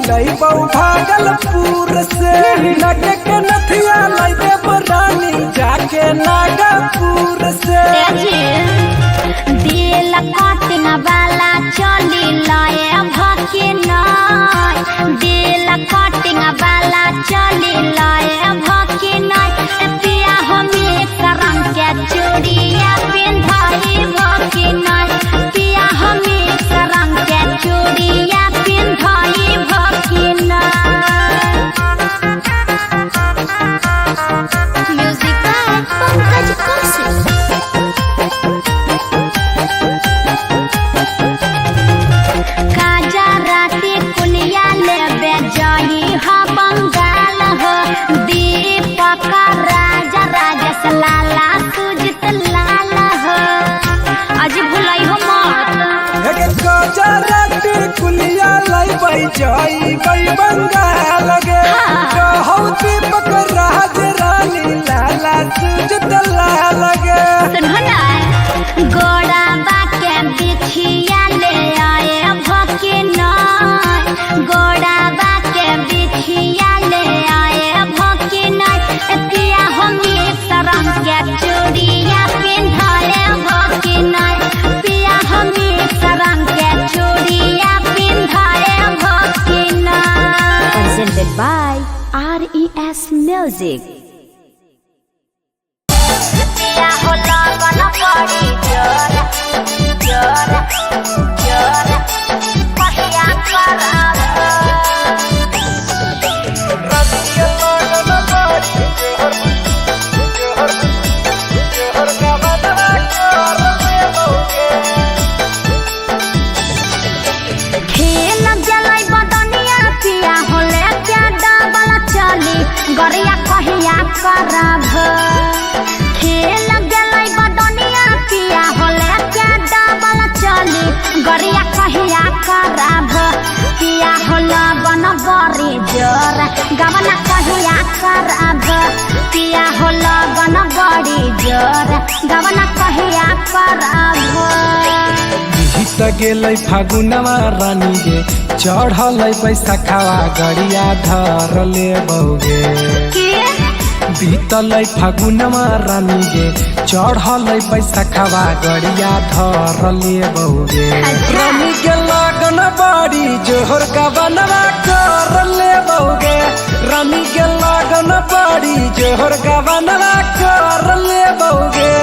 लई भागलपुर से लगे के नथिया लई देव रानी जाके नागपुर से दिल कटिंग वाला चली लए भके नाय दिल कटिंग वाला चली लए भके नाय पिया हमें रंग के चूड़िया पिंधाई भके नाय पिया हमें रंग के चूड़िया पिंधाई भके नाय म्यूजिक बाय पंकज कौशिक लाला सुजित लाला हो आज भुलाई हो मत गजराती कुलिया लाई बई जाई बई बंगाल गे कहौ दीपक राज रानी लाला सुजित लाला गे सुनो ना गोड़ा बाके बिछिया ले आए भके नाय गोड़ा बाके बिछिया ले आए भके नाय पिया हमें रंग के चूड़िया पिंधाए भके नाय पिया हमें रंग के चूड़िया पिंधाए भके नाय presented by RES Music पिया हो लगन पड़ी जोर जोर जोर पहिया करार गरिया कहिया करब खेल गेलै बदनिया पिया होले के डबल चली गरिया कहिया करब पिया होला बन बड़ी जोर गवना कहिया करब पिया होला बन बड़ी जोर गवना कहिया करब गीत गेलै फागुनवा रानी गे चढ़लै बैसाखावा गड़िया धर ले बौगे बीतलै फागुनवा रानी गे चढ़लै बैसाखावा गड़िया धर ले बौगे रानी के लगन बड़ी जोहर का बनवा कर ले बौगे रानी के लगन बड़ी जोहर का बनवा कर ले बौगे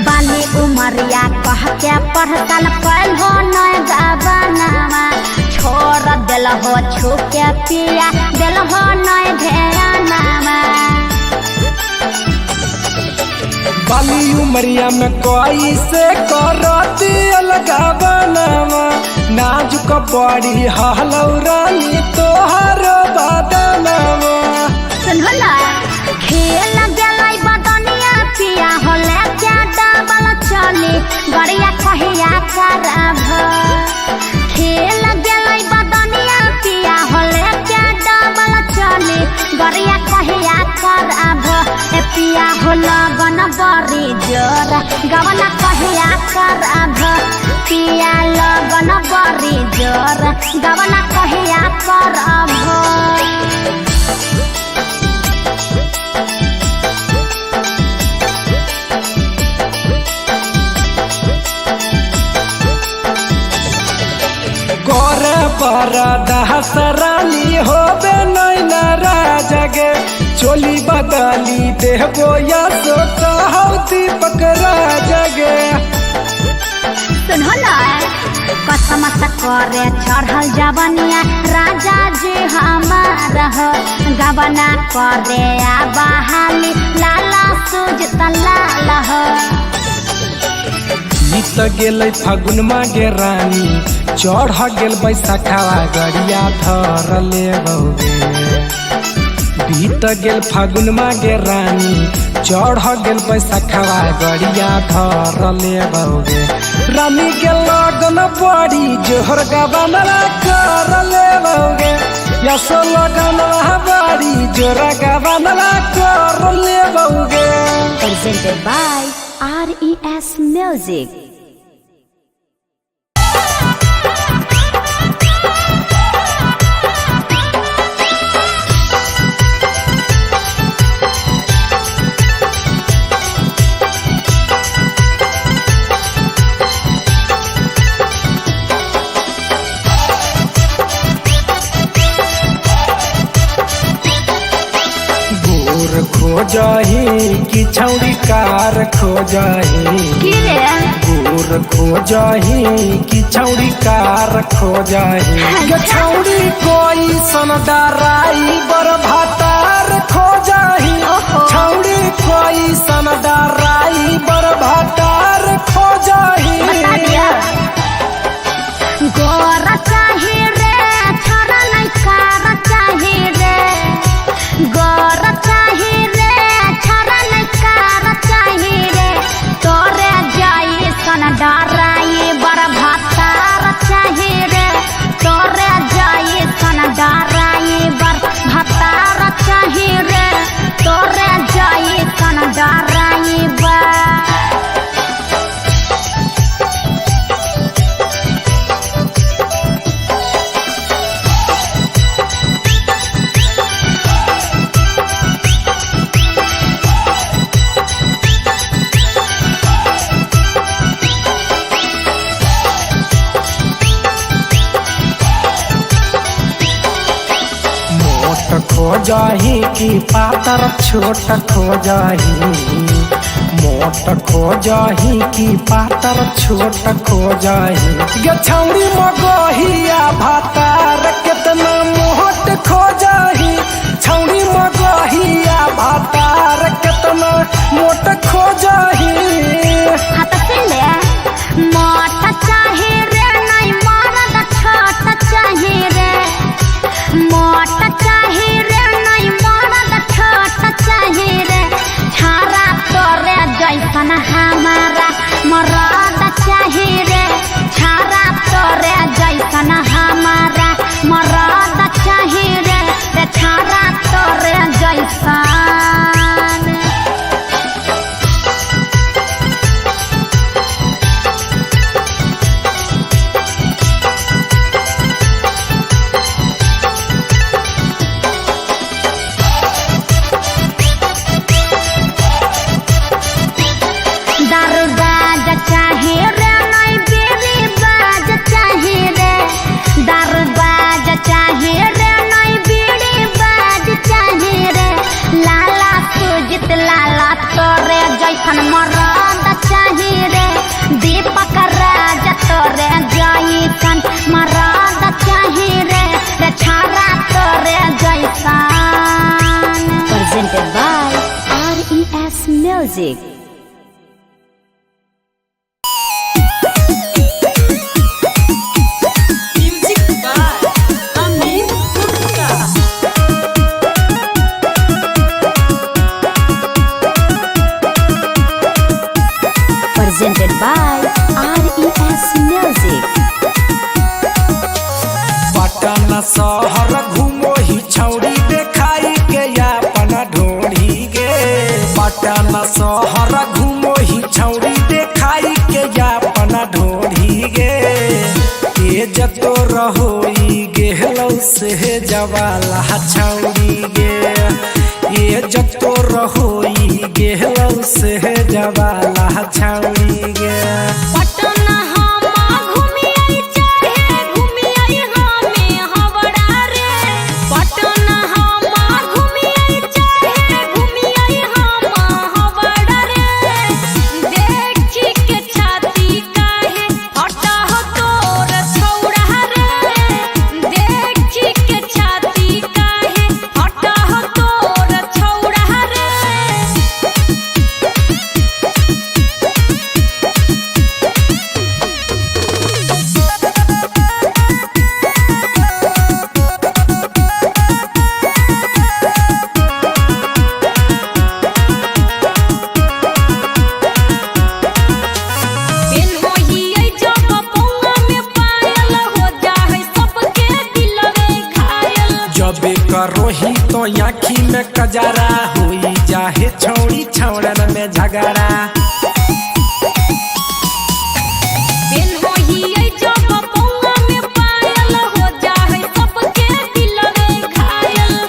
बाली उमरिया कह के पढ़तल पढ़ो नय गबनावा छोड़ दिल हो छुके पिया दिल हो नय ध्यानावा बाली उमरिया में कोई से करती अलगा बनावा नाजुक बड़ी हलौरानी तोहर बदनावा सुनला खेल गेलै बदनिया पिया होले क्या डबल चली गरिया कहिया करब खेल गेलै बदनिया पिया होले क्या डबल चली गरिया कहिया करब पिया होला गन बड़ी जोर गवना कहिया करब पिया लगन बड़ी जोर गवना कहिया करब गोरे पर दहसरानी होबे नैना राजगे चोली बदली देहबो या सो कहौ दीपक राजगे सुनला कसम से करे चढ़ल जवनिया राजा जी हमार हो गवना करे आ बहाली लाला सुजित लाल हो गीत गेलै फागुन मागे रानी चढ़ गेल बैसाखावा गड़िया धर ले बौगे बीत गेल फागुन मागे रानी चढ़ गेल बैसखवा गड़िया धर ले बउगे रानी के लगन बड़ी जोहर गबनवा कर ले बउगे यसो लगन बड़ी जोर गबनवा कर ले बउगे। Presented by RES Music. खोजही कि छौड़ी कार खोजही गोर खोजही कि छौड़ी कार खोजही गे छौड़ी कोई सन डराई बर भातार खोजही छौड़ी कोई सन डराई बर भातार खोजही। गोर चाही रे छोरा नहीं कार चाही रे गोर चाही रे छोरा नहीं कार चाही रे तोरे जाई सन डराई बर भातार चाही रे तोरे जाई सन डराई बर भातार चाही रे तोरे जाई सन डराई बर। खोजही कि पातर छोट खोजही मोट खोजही कि पातर छोट खोजही गे छौड़ी मगहिया भातार केतना मोट खोजही छौड़ी मगहिया भातार केतना मोट खोजही। हाँ तो सुन ले मोट चाही रे नहीं मरद छोट चाही रे मोट चाही रे नहीं मरद छोट चाही रे छारा तोरे जैसन हमारा मरद चाही रे छारा तोरे जैसन हमारा मरद चाही रे छारा तोरे जैसन। चाही रे नहीं बेरी बाज चाही रे दरबाज चाही रे नहीं बेरी बाज चाही रे लाला सुजित लाला तोरे जैसन मरद चाही रे दीपक राज तोरे जैसन मरद चाही रे छारा तोरे जैसन। Presented by RES Music. Presented by RES Music. Patna शहर घूमो ही छौड़ी देखाई के अपन ढोड़ी गे पटना शहर घूमो ही छौड़ी देखाई के अपन ढोड़ी गे तेज तो रहोई गेहलौ से जवाला छौड़ी गे ये जब तो रहोई गेहलौ से जवाला छौड़ी गे। पटना हम घूमी आई चाहे घूमी आई हमें हवड़ा रे पटना हम घूमी आई चाहे घूमी आई हम हवड़ा रे देखी के छाती काहे हटा हो तोर छौड़ा रे देखी के छाती काहे हटा हो तोर छौड़ा रे। में कजरा हुई जाहे छौड़ी छौड़न में झगड़ा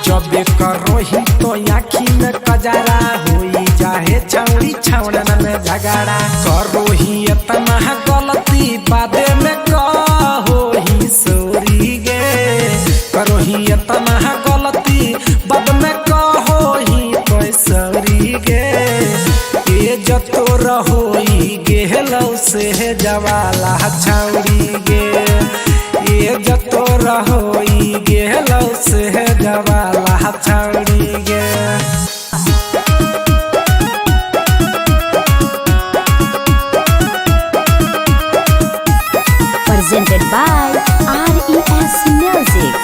जब करोही तो आँखी में कजरा हुई जाहे छौड़ी छौड़न में झगड़ा करोही इतना गलती बादे में कहोही सॉरी गे करोही इतना गलती बाद में कहोही तो सॉरी गे ये जतो रहोई गेहलौ से जवाला छौड़ी गे ये जतो रहोई गेहलौ से जवाला छौड़ी गे Presented by RES Music.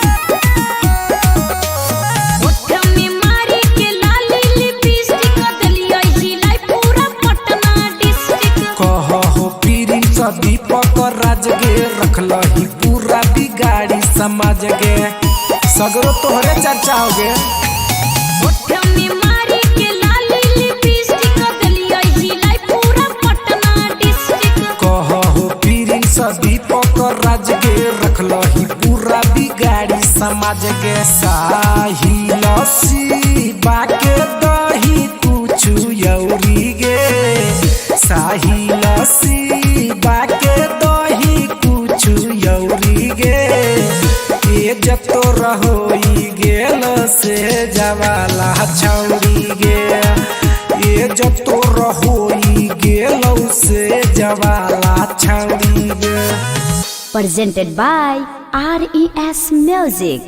दीपक राज गे रखलही पूरा बिगाड़ी समाज गे सगरो तोहरे चर्चा हो गे कहो पीरी सा दीपक राज गे रखलही पूरा बिगाड़ी समाज गे साही लस्सी बाके दही कुछु यौरी गे साही लस्सी बाके दही कुछु यौरी गे ये जतो रहोई गेल से जवाला छौड़ी गे ये जतो रहोई गेल से जवाला छौड़ी गे Presented by RES Music.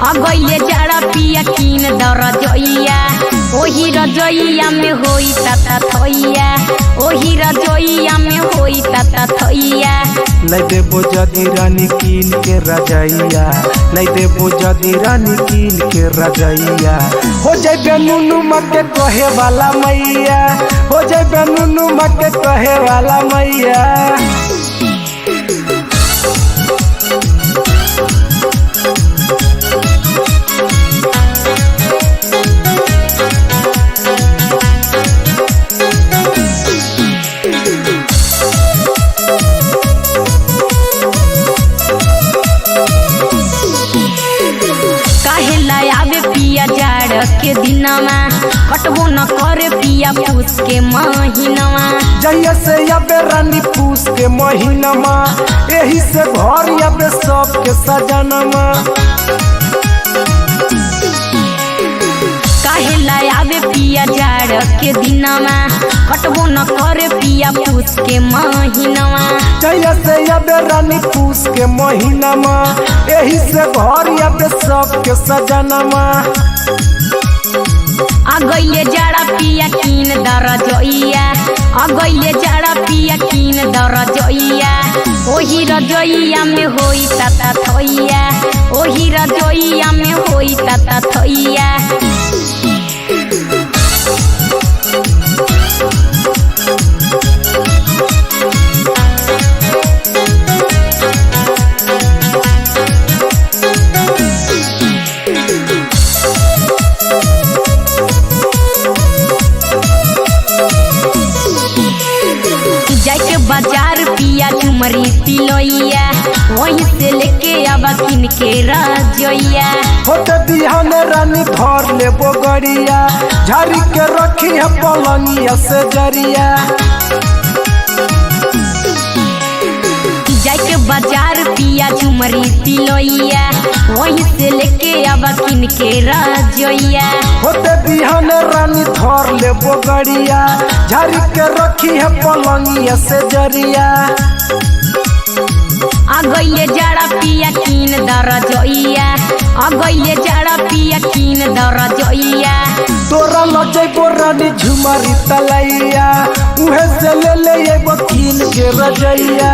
अगैले जाड़ा पिया कीन दर जोइया ओही रजोइया में होई तता थइया ओही रजोइया में होई तता थइया लै देबो जदी रानी कीन के रजैया लै देबो जदी रानी कीन के रजैया हो जाइबे नुनु मके कहे वाला मैया हो जाइबे नुनु मके कहे वाला मैया के दिनमा कटबो न करे पिया पूस के महीनमा जहिया से आबे रानी पूस के महीनमा एही से घर आबे सब के सजनमा काहे लायाबे पिया जाड़ के दिनमा कटबो न करे पिया पूस के महीनमा जहिया से आबे रानी पूस के महीनमा एही से घर आबे सब के सजनमा अगैले जाड़ा पिया कीन दर जोइया अगैले जाड़ा पिया कीन दर जोइया ओही रजोइया में होई तता थइया ओही रजोइया में होई तता थइया बाजार पिया झुमरी पिलोइया वहीं से लेके आवा किन के रजोइया होते बिहान रानी धर ले बोगड़िया झाड़ी के रखी है पलंगिया से जरिया जाके बाजार पिया झुमरी पिलोइया वहीं से लेके आवा किन के रजोइया होते बिहान रानी धर ले बोगड़िया झाड़ी के रखी है पलंगिया से जरिया अगैले जाड़ा पिया कीन दर जोइया अगैले जाड़ा पिया कीन दर जोइया तोरा जइबो रानी झुमरी तलैया उहे से ले ले एगो कीन के रजैया।